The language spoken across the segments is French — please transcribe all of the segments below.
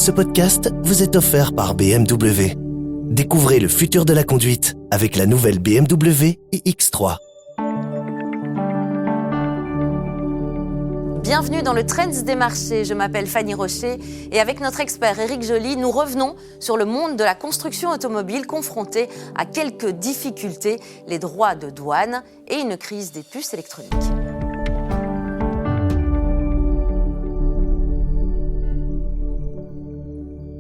Ce podcast vous est offert par BMW. Découvrez le futur de la conduite avec la nouvelle BMW iX3. Bienvenue dans le Trends des marchés, je m'appelle Fanny Rocher et avec notre expert Éric Joly, nous revenons sur le monde de la construction automobile confronté à quelques difficultés, les droits de douane et une crise des puces électroniques.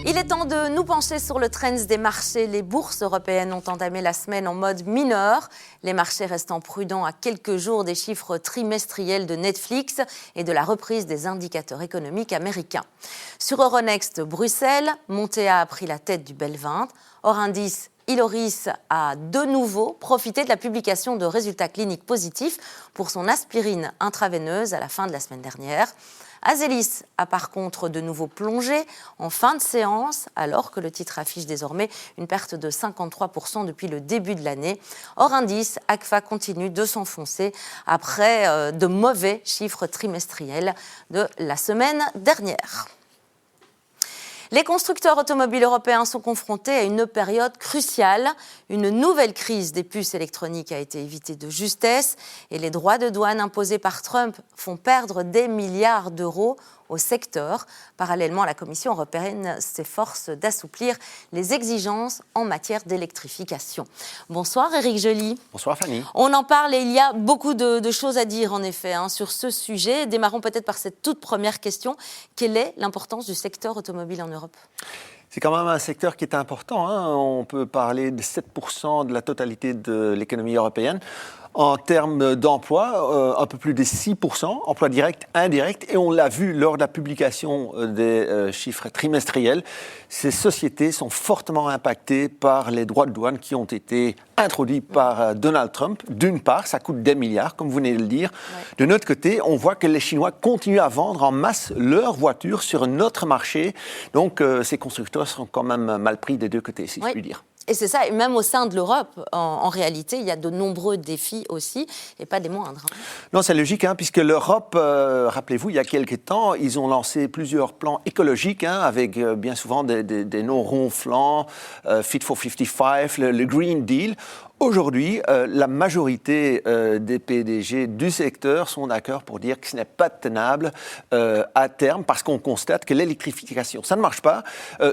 Il est temps de nous pencher sur le trend des marchés. Les bourses européennes ont entamé la semaine en mode mineur. Les marchés restant prudents à quelques jours des chiffres trimestriels de Netflix et de la reprise des indicateurs économiques américains. Sur Euronext Bruxelles, Montea a pris la tête du Bel 20. Hors indice, Iloris a de nouveau profité de la publication de résultats cliniques positifs pour son aspirine intraveineuse à la fin de la semaine dernière. Azelis a par contre de nouveau plongé en fin de séance alors que le titre affiche désormais une perte de 53% depuis le début de l'année. Hors indice, Agfa continue de s'enfoncer après de mauvais chiffres trimestriels de la semaine dernière. Les constructeurs automobiles européens sont confrontés à une période cruciale. Une nouvelle crise des puces électroniques a été évitée de justesse et les droits de douane imposés par Trump font perdre des milliards d'euros au secteur. Parallèlement, la Commission européenne s'efforce d'assouplir les exigences en matière d'électrification. Bonsoir Éric Joly. Bonsoir Fanny. On en parle et il y a beaucoup de choses à dire en effet sur ce sujet. Démarrons peut-être par cette toute première question. Quelle est l'importance du secteur automobile en Europe ? C'est quand même un secteur qui est important. On peut parler de 7% de la totalité de l'économie européenne. En termes d'emploi, un peu plus de 6%, emplois directs, indirects. Et on l'a vu lors de la publication des chiffres trimestriels, ces sociétés sont fortement impactées par les droits de douane qui ont été introduits par Donald Trump. D'une part, ça coûte des milliards, comme vous venez de le dire. Ouais. De notre côté, on voit que les Chinois continuent à vendre en masse leurs voitures sur notre marché. Donc, ces constructeurs sont quand même mal pris des deux côtés, si je puis dire. Et c'est ça, et même au sein de l'Europe, en réalité, il y a de nombreux défis aussi, et pas des moindres. Non, c'est logique, puisque l'Europe, rappelez-vous, il y a quelques temps, ils ont lancé plusieurs plans écologiques, avec bien souvent des noms ronflants, Fit for 55, le Green Deal. Aujourd'hui, la majorité des PDG du secteur sont d'accord pour dire que ce n'est pas tenable à terme parce qu'on constate que l'électrification, ça ne marche pas,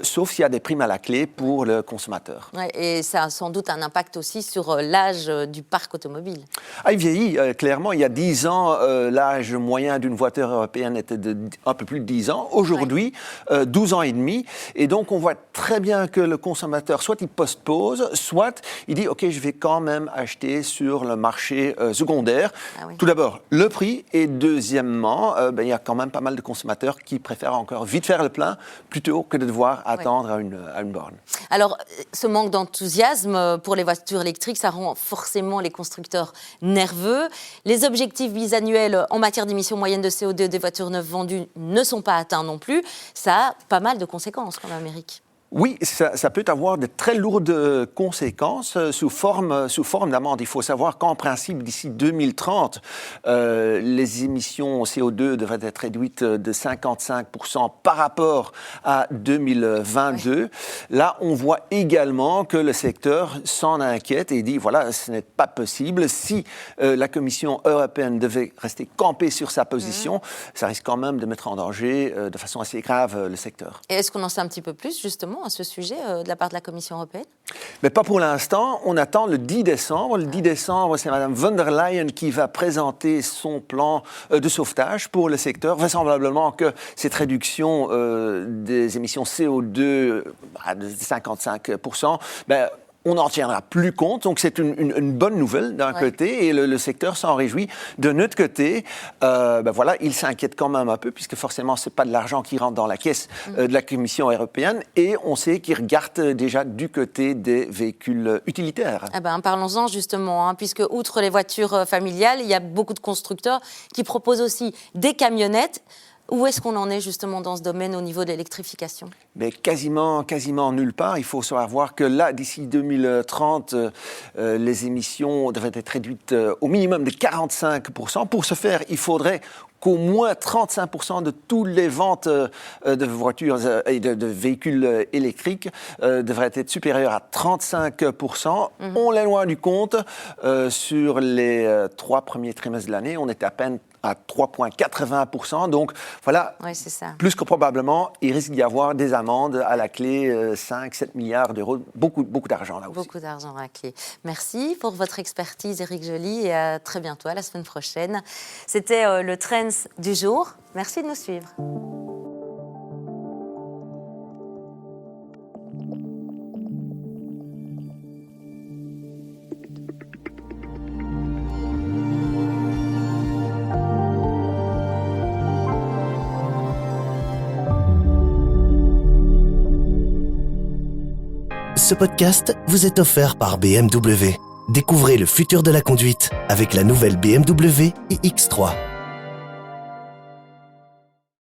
sauf s'il y a des primes à la clé pour le consommateur. Ouais, et ça a sans doute un impact aussi sur l'âge du parc automobile. Il vieillit, clairement. Il y a 10 ans, l'âge moyen d'une voiture européenne était de un peu plus de 10 ans. Aujourd'hui, 12 ans et demi. Et donc, on voit très bien que le consommateur, soit il postpose, soit il dit « Ok, je vais quand même acheter sur le marché secondaire. » Tout d'abord, le prix. Et deuxièmement, il y a quand même pas mal de consommateurs qui préfèrent encore vite faire le plein plutôt que de devoir attendre à une borne. Alors, ce manque d'enthousiasme pour les voitures électriques, ça rend forcément les constructeurs nerveux. Les objectifs bisannuels en matière d'émissions moyennes de CO2 des voitures neuves vendues ne sont pas atteints non plus. Ça a pas mal de conséquences quand même, Éric. Oui, ça peut avoir de très lourdes conséquences sous forme d'amende. Il faut savoir qu'en principe, d'ici 2030, les émissions CO2 devraient être réduites de 55% par rapport à 2022. Ouais. Là, on voit également que le secteur s'en inquiète et dit, voilà, ce n'est pas possible. Si la Commission européenne devait rester campée sur sa position, ça risque quand même de mettre en danger de façon assez grave le secteur. Et est-ce qu'on en sait un petit peu plus, justement, à ce sujet de la part de la Commission européenne ? Mais pas pour l'instant. On attend le 10 décembre. Le 10 décembre, c'est Mme von der Leyen qui va présenter son plan de sauvetage pour le secteur. Vraisemblablement que cette réduction des émissions CO2 de 55%, on n'en tiendra plus compte. Donc, c'est une bonne nouvelle d'un côté et le secteur s'en réjouit. De notre côté, il s'inquiète quand même un peu puisque forcément, ce n'est pas de l'argent qui rentre dans la caisse de la Commission européenne et on sait qu'ils regardent déjà du côté des véhicules utilitaires. Parlons-en justement, puisque outre les voitures familiales, il y a beaucoup de constructeurs qui proposent aussi des camionnettes. Où est-ce qu'on en est justement dans ce domaine au niveau de l'électrification ? Mais quasiment nulle part. Il faut savoir que là, d'ici 2030, les émissions devraient être réduites au minimum de 45%. Pour ce faire, il faudrait qu'au moins 35% de toutes les ventes de voitures et de véhicules électriques devraient être supérieures à 35%. On est loin du compte. Sur les 3 premiers trimestres de l'année, on est à peine à 3,80%. Donc voilà, ouais, c'est ça. Plus que probablement, il risque d'y avoir des amendes à la clé, 5-7 milliards d'euros, beaucoup d'argent là aussi. Beaucoup d'argent à la clé. Merci pour votre expertise, Éric Joly, et à très bientôt, à la semaine prochaine. C'était le Trends du jour. Merci de nous suivre. Ce podcast vous est offert par BMW. Découvrez le futur de la conduite avec la nouvelle BMW iX3.